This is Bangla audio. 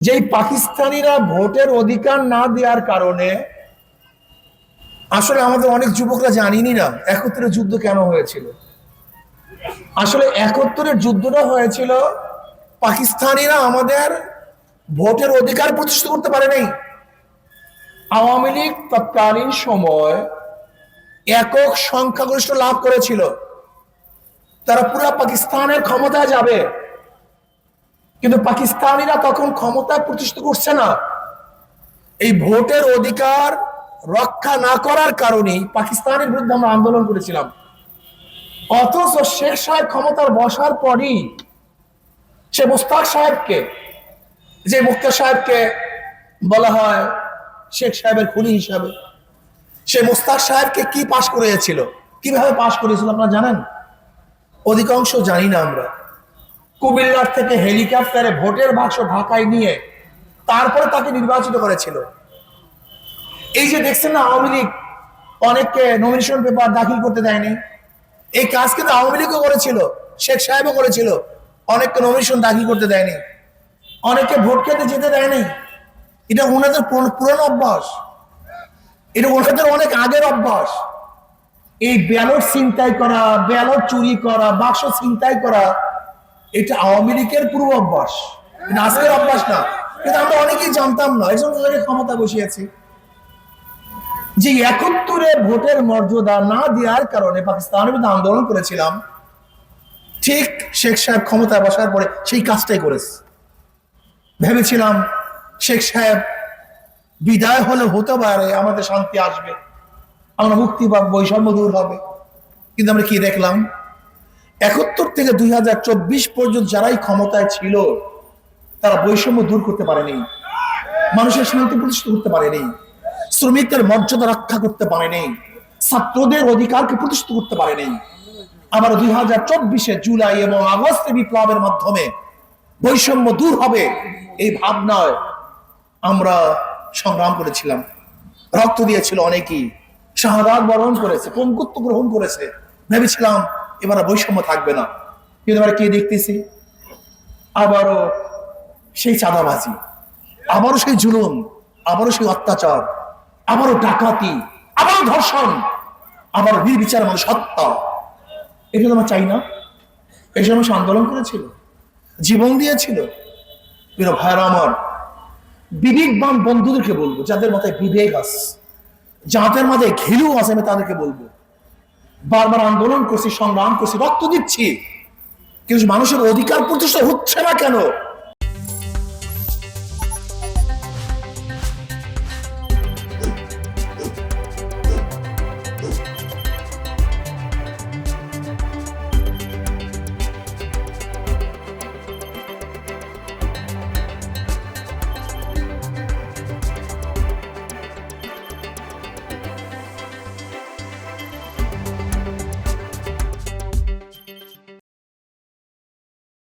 যে পাকিস্তানিরা ভোটের অধিকার না দেওয়ার কারণে আসলে আমাদের অনেক যুবকরা জানিনি না ৭১-এর যুদ্ধ কেন হয়েছিল। আসলে ৭১-এর যুদ্ধটা হয়েছিল পাকিস্তানিরা আমাদের ভোটের অধিকার প্রতিষ্ঠা করতে পারে নাই। আওয়ামী লীগ তৎকালীন সময় একক সংখ্যাগরিষ্ঠ লাভ করেছিল, তারা পুরো পাকিস্তানের ক্ষমতায় যাবে, কিন্তু পাকিস্তানিরা তখন ক্ষমতায় প্রতিষ্ঠা করছে না। এই ভোটের অধিকার রক্ষা না করার কারণেই পাকিস্তানের বিরুদ্ধে আমরা আন্দোলন করেছিলাম। অথচ শেখ সাহেব ক্ষমতার বসার পরই সে মুস্তাক সাহেবকে, যে মুক্তার সাহেবকে বলা হয় শেখ সাহেবের খুনি হিসাবে, সে মুস্তাক সাহেবকে কি পাশ করিয়েছিল, কিভাবে পাশ করেছিল আপনারা জানেন? অধিকাংশ জানি না আমরা। কুমিল্লার থেকে হেলিকপ্টারে ভোটের বাক্স ঢাকায় নিয়ে তারপরে তাকে নির্বাচিত করেছিল। এই যে দেখছেন না, আওয়ামী লীগ অনেককে নমিনেশন পেপার দাখিল করতে দেয়নি, এই কাজ কিন্তু আওয়ামী লীগও করেছিল, শেখ সাহেবও করেছিল। অনেককে নমিনেশন দাখিল করতে দেয়নি, অনেককে ভোট খেতে যেতে দেয়নি। এটা ওনাদের পুরনো অভ্যাস, এটা ওনাদের অনেক আগের অভ্যাস। এই ব্যালট ছিনতাই করা, ব্যালট চুরি করা, বাক্স ছিনতাই করা, এটা আওয়ামী লীগের পূর্ব অভ্যাস, এটা আজকের অভ্যাস না। কিন্তু আমরা অনেকেই জানতাম না, এই জন্য ক্ষমতা বসিয়েছি। যে ৭১-এ ভোটের মর্যাদা না দেওয়ার কারণে পাকিস্তানের বিরুদ্ধে আন্দোলন করেছিলাম, ঠিক শেখ সাহেব ক্ষমতায় বসার পরে সেই কাজটাই করেছে। ভেবেছিলাম শেখ সাহেব বিদায় হলে হতে পারে আমাদের শান্তি আসবে, আমরা মুক্তি পাবো, বৈষম্য দূর হবে। কিন্তু আমরা কি দেখলাম, ৭১ থেকে ২০২৪ পর্যন্ত যারাই ক্ষমতায় ছিল তারা বৈষম্য দূর করতে পারেনি, মানুষের শান্তি প্রতিষ্ঠা করতে পারেনি, শ্রমিকদের মর্যাদা রক্ষা করতে পারেনি, ছাত্রদের অধিকারকে প্রতিষ্ঠা করতে পারেনি। আবার ২০২৪ জুলাই এবং আগস্টে বিপ্লবের মাধ্যমে বৈষম্য দূর হবে এই ভাবনায় আমরা সংগ্রাম করেছিলাম, রক্ত দিয়েছিল অনেকেই, শাহাদাত বরণ করেছে, পঙ্গুত্ব গ্রহণ করেছে। ভেবেছিলাম এবার বৈষম্য থাকবে না। কিন্তু এবার কি দেখতেছি, আবারও সেই চাঁদাবাজি, আবারও সেই জুলুম, আবারও সেই অত্যাচার, আবারও ডাকাতি, আবারও ধর্ষণ, আবার নির্বিচার মানুষ হত্যা। এটা তো আমরা চাই না। এই সময় আন্দোলন করেছিল, জীবন দিয়েছিল। প্রিয় ভাইরা আমার, বিবেকবান বন্ধুদেরকে বলবো, যাদের মাথায় বিবেক আছে, যাদের মাথায় ঘিলু আছে, আমি তাদেরকে বলবো, বারবার আন্দোলন করছি, সংগ্রাম করছি, রক্ত দিচ্ছি, কিন্তু মানুষের অধিকার প্রতিষ্ঠা হচ্ছে না কেন?